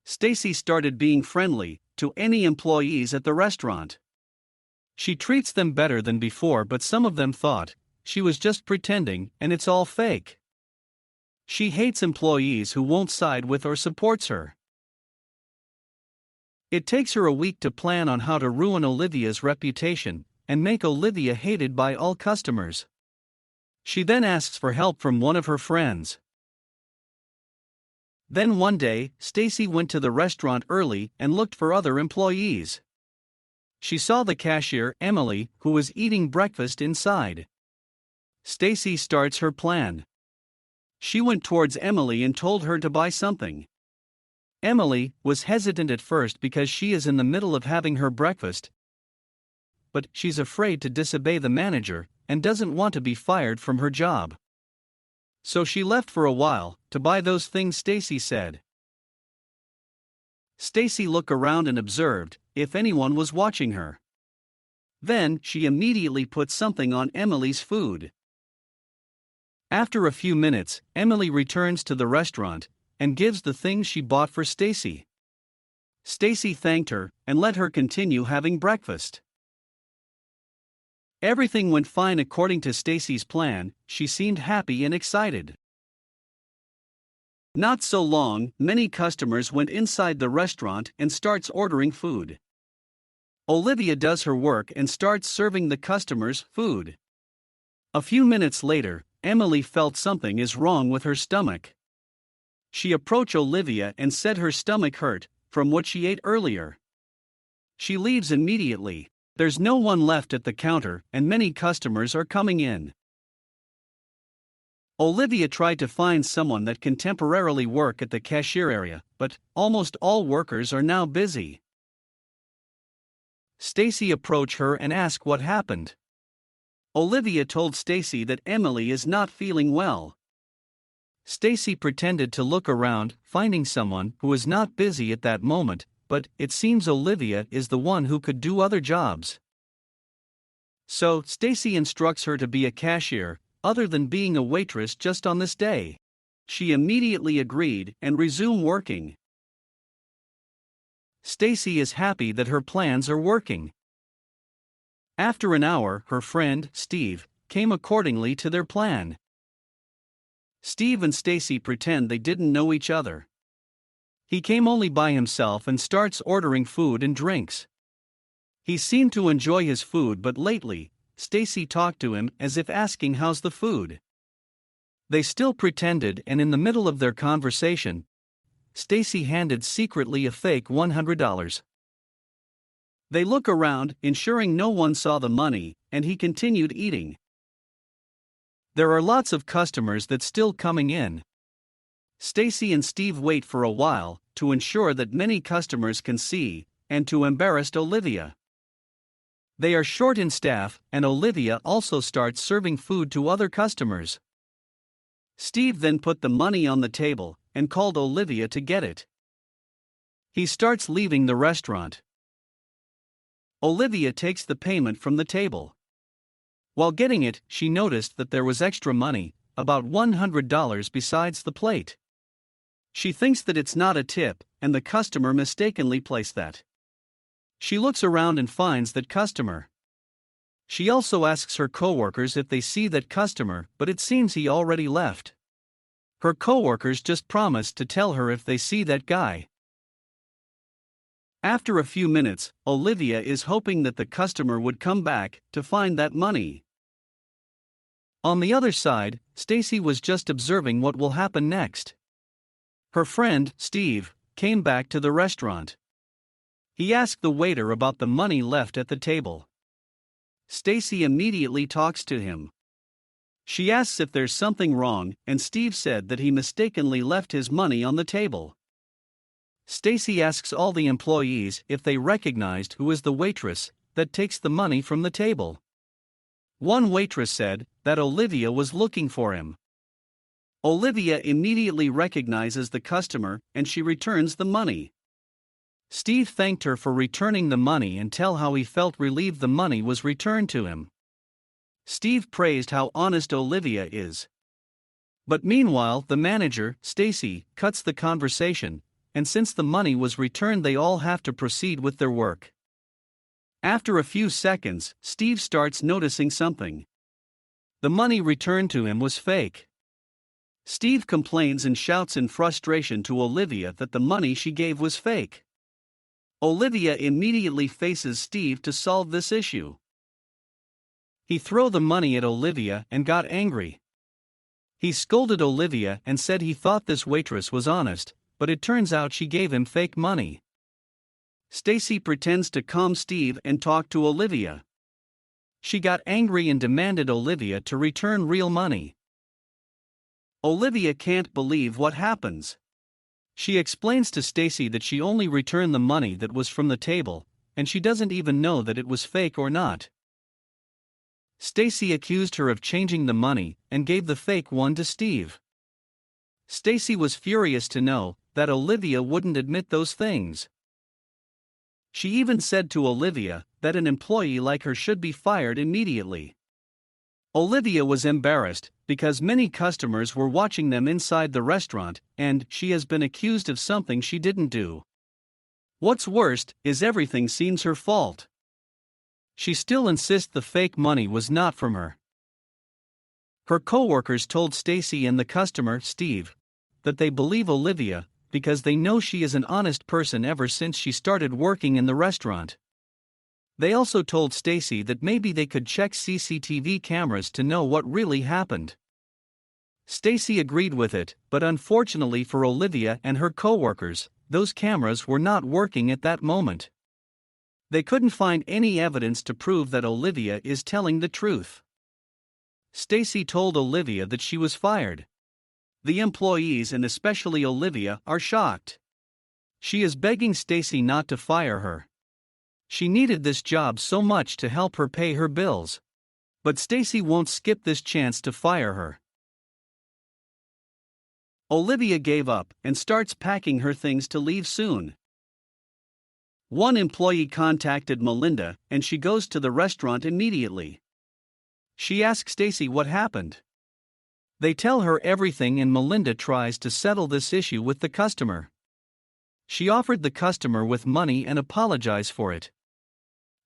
Stacy started being friendly to any employees at the restaurant. She treats them better than before, but some of them thought she was just pretending and it's all fake. She hates employees who won't side with or supports her. It takes her a week to plan on how to ruin Olivia's reputation and make Olivia hated by all customers. She then asks for help from one of her friends. Then one day, Stacy went to the restaurant early and looked for other employees. She saw the cashier, Emily, who was eating breakfast inside. Stacy starts her plan. She went towards Emily and told her to buy something. Emily was hesitant at first because she is in the middle of having her breakfast, but she's afraid to disobey the manager and doesn't want to be fired from her job. So she left for a while to buy those things Stacy said. Stacy looked around and observed if anyone was watching her. Then she immediately put something on Emily's food. After a few minutes, Emily returns to the restaurant and gives the things she bought for Stacy. Stacy thanked her and let her continue having breakfast. Everything went fine according to Stacy's plan. She seemed happy and excited. Not so long, many customers went inside the restaurant and starts ordering food. Olivia does her work and starts serving the customers food. A few minutes later, Emily felt something is wrong with her stomach. She approached Olivia and said her stomach hurt from what she ate earlier. She leaves immediately. There's no one left at the counter and many customers are coming in. Olivia tried to find someone that can temporarily work at the cashier area, but almost all workers are now busy. Stacy approached her and asked what happened. Olivia told Stacy that Emily is not feeling well. Stacy pretended to look around, finding someone who was not busy at that moment, but it seems Olivia is the one who could do other jobs. So Stacy instructs her to be a cashier, other than being a waitress just on this day. She immediately agreed and resumed working. Stacy is happy that her plans are working. After an hour, her friend, Steve, came accordingly to their plan. Steve and Stacy pretend they didn't know each other. He came only by himself and starts ordering food and drinks. He seemed to enjoy his food, but lately, Stacy talked to him as if asking how's the food. They still pretended, and in the middle of their conversation, Stacy handed secretly a fake $100. They look around, ensuring no one saw the money, and he continued eating. There are lots of customers that still coming in. Stacy and Steve wait for a while to ensure that many customers can see and to embarrass Olivia. They are short in staff, and Olivia also starts serving food to other customers. Steve then put the money on the table and called Olivia to get it. He starts leaving the restaurant. Olivia takes the payment from the table. While getting it, she noticed that there was extra money, about $100 besides the plate. She thinks that it's not a tip, and the customer mistakenly placed that. She looks around and finds that customer. She also asks her coworkers if they see that customer, but it seems he already left. Her coworkers just promised to tell her if they see that guy. After a few minutes, Olivia is hoping that the customer would come back to find that money. On the other side, Stacy was just observing what will happen next. Her friend, Steve, came back to the restaurant. He asked the waiter about the money left at the table. Stacy immediately talks to him. She asks if there's something wrong, and Steve said that he mistakenly left his money on the table. Stacy asks all the employees if they recognized who is the waitress that takes the money from the table. One waitress said that Olivia was looking for him. Olivia immediately recognizes the customer and she returns the money. Steve thanked her for returning the money and tell how he felt relieved the money was returned to him. Steve praised how honest Olivia is. But meanwhile, the manager, Stacy, cuts the conversation and since the money was returned, they all have to proceed with their work. After a few seconds, Steve starts noticing something. The money returned to him was fake. Steve complains and shouts in frustration to Olivia that the money she gave was fake. Olivia immediately faces Steve to solve this issue. He threw the money at Olivia and got angry. He scolded Olivia and said he thought this waitress was honest, but it turns out she gave him fake money. Stacy pretends to calm Steve and talk to Olivia. She got angry and demanded Olivia to return real money. Olivia can't believe what happens. She explains to Stacy that she only returned the money that was from the table, and she doesn't even know that it was fake or not. Stacy accused her of changing the money and gave the fake one to Steve. Stacy was furious to know that Olivia wouldn't admit those things. She even said to Olivia that an employee like her should be fired immediately. Olivia was embarrassed because many customers were watching them inside the restaurant, and she has been accused of something she didn't do. What's worst is everything seems her fault. She still insists the fake money was not from her. Her co-workers told Stacy and the customer, Steve, that they believe Olivia because they know she is an honest person ever since she started working in the restaurant. They also told Stacy that maybe they could check CCTV cameras to know what really happened. Stacy agreed with it, but unfortunately for Olivia and her co-workers, those cameras were not working at that moment. They couldn't find any evidence to prove that Olivia is telling the truth. Stacy told Olivia that she was fired. The employees and especially Olivia are shocked. She is begging Stacy not to fire her. She needed this job so much to help her pay her bills. But Stacy won't skip this chance to fire her. Olivia gave up and starts packing her things to leave soon. One employee contacted Melinda and she goes to the restaurant immediately. She asks Stacy what happened. They tell her everything and Melinda tries to settle this issue with the customer. She offered the customer with money and apologized for it.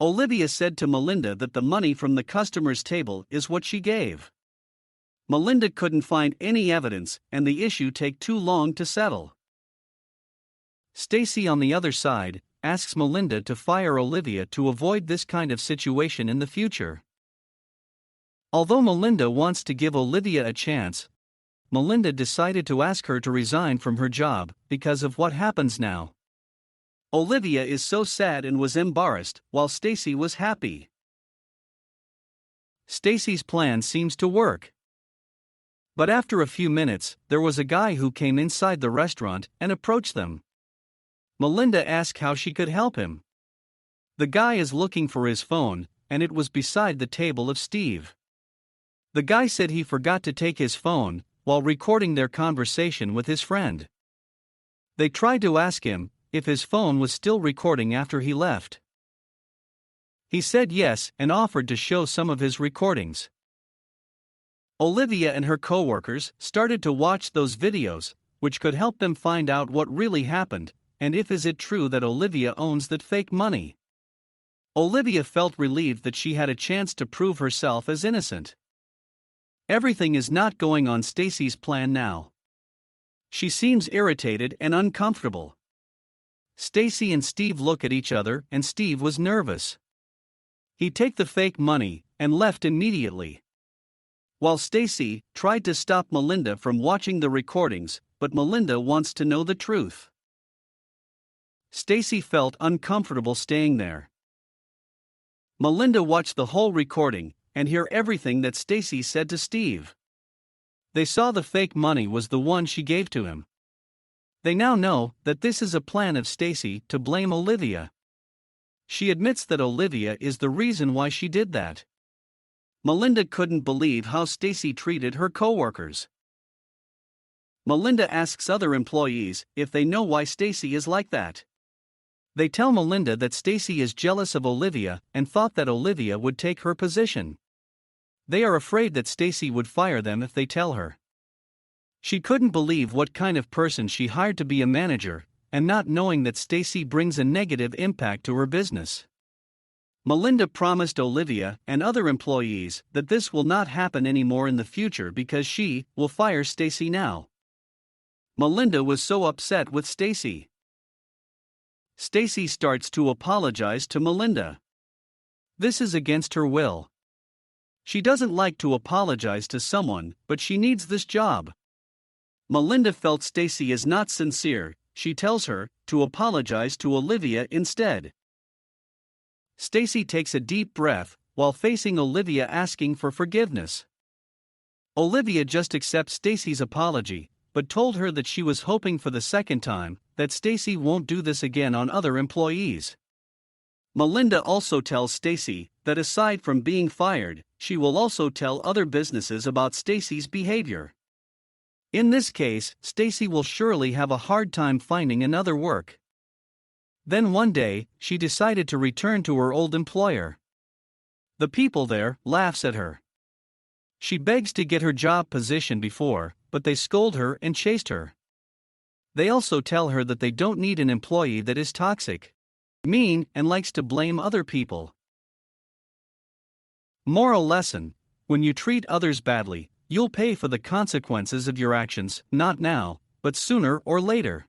Olivia said to Melinda that the money from the customer's table is what she gave. Melinda couldn't find any evidence and the issue take too long to settle. Stacy on the other side asks Melinda to fire Olivia to avoid this kind of situation in the future. Although Melinda wants to give Olivia a chance, Melinda decided to ask her to resign from her job because of what happens now. Olivia is so sad and was embarrassed, while Stacy was happy. Stacy's plan seems to work. But after a few minutes, there was a guy who came inside the restaurant and approached them. Melinda asked how she could help him. The guy is looking for his phone, and it was beside the table of Steve. The guy said he forgot to take his phone while recording their conversation with his friend. They tried to ask him if his phone was still recording after he left. He said yes and offered to show some of his recordings. Olivia and her co-workers started to watch those videos, which could help them find out what really happened, and if is it true that Olivia owns that fake money. Olivia felt relieved that she had a chance to prove herself as innocent. Everything is not going on Stacy's plan now. She seems irritated and uncomfortable. Stacy and Steve look at each other and Steve was nervous. He took the fake money and left immediately. While Stacy tried to stop Melinda from watching the recordings, but Melinda wants to know the truth. Stacy felt uncomfortable staying there. Melinda watched the whole recording and heard everything that Stacy said to Steve. They saw the fake money was the one she gave to him. They now know that this is a plan of Stacy to blame Olivia. She admits that Olivia is the reason why she did that. Melinda couldn't believe how Stacy treated her co-workers. Melinda asks other employees if they know why Stacy is like that. They tell Melinda that Stacy is jealous of Olivia and thought that Olivia would take her position. They are afraid that Stacy would fire them if they tell her. She couldn't believe what kind of person she hired to be a manager, and not knowing that Stacy brings a negative impact to her business. Melinda promised Olivia and other employees that this will not happen anymore in the future because she will fire Stacy now. Melinda was so upset with Stacy. Stacy starts to apologize to Melinda. This is against her will. She doesn't like to apologize to someone, but she needs this job. Melinda felt Stacy is not sincere. She tells her to apologize to Olivia instead. Stacy takes a deep breath while facing Olivia asking for forgiveness. Olivia just accepts Stacy's apology, but told her that she was hoping for the second time that Stacy won't do this again on other employees. Melinda also tells Stacy that aside from being fired, she will also tell other businesses about Stacy's behavior. In this case, Stacy will surely have a hard time finding another work. Then one day, she decided to return to her old employer. The people there laughs at her. She begs to get her job position before, but they scold her and chased her. They also tell her that they don't need an employee that is toxic, mean, and likes to blame other people. Moral lesson: when you treat others badly, you'll pay for the consequences of your actions, not now, but sooner or later.